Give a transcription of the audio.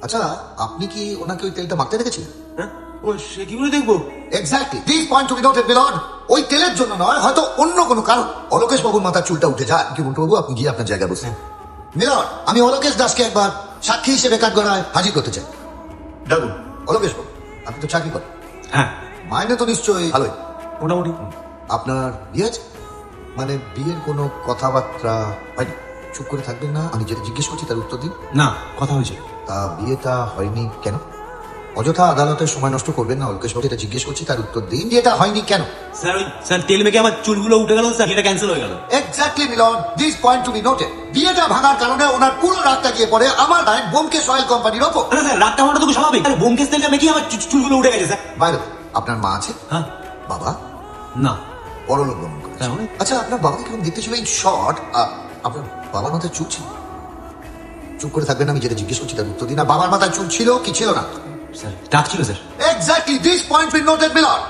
আচ্ছা, আপনি কি ওনাকে ওই তেলটা মাখতে দেখেছিলেন? হ্যাঁ, ও সে কি করে দেখবো? Exactly, this point to be noted milord. ওই তেলের জন্য নয়, হয়তো অন্য কোনো কারণ অলোকেশ বাবুর মাথার চুলটা উঠে যায়। কি মন্টু বাবু, আপনি গিয়ে আপনার জায়গায় বসেন। মিলর্ড, আমি অলোকেশ দাসকে একবার সাক্ষী হিসেবে কাঠগড়ায় হাজির করতে চাই। ডাকুন। অলোকেশ বাবু, আপনি তো চাকরি করেন, হ্যাঁ, মাইনে তো নিশ্চয়ই ভালোই। মোটামুটি। আপনার বিয়ে আছে? মানে বিয়ের কোনো কথাবার্তা হয়নি? চুপ করে থাকবেন না, আমি যেটা জিজ্ঞেস করছি তার উত্তর দিন। না, কথা হয়েছে। তা বিয়েটা হয়নি কেন? অযথা আদালতের সময় নষ্ট করবেন না অলোকেশ বাবু, এটা জিজ্ঞেস করছি তার উত্তর দিন। বিয়েটা হয়নি কেন? স্যার তেল মেখে আমার চুলগুলো উঠে গেল স্যার, এটা ক্যান্সেল হয়ে গেল। Exactly Milan, this point to be noted. বিয়েটা ভাঙার কারণে ওনার পুরো রাতটা গিয়ে পড়ে আমার ক্লায়েন্ট বোমকেশ অয়েল কোম্পানির ওপর। না স্যার, রাতটা হওয়াটা তো স্বাভাবিক। আরে বোমকেশ তেলটা মেখে আমার চুলগুলো উঠে গেছে স্যার। বাইরে, আপনার মা আছে? হ্যাঁ। বাবা? না। পরলোক গমন করেছে। তার মানে? আচ্ছা, আপনার বাবাকে কেমন দেখতে ছিল? ইন শর্ট, আপনার বাবার মাথায় চুল ছিল? চুপ করে থাকবেন না, আমি যেটা জিজ্ঞেস করছি তার উত্তর দিন। না, বাবার মাথায় চুল ছিল কি ছিল না? স্যার টাক ছিল sir. Exactly, this point be noted Milan.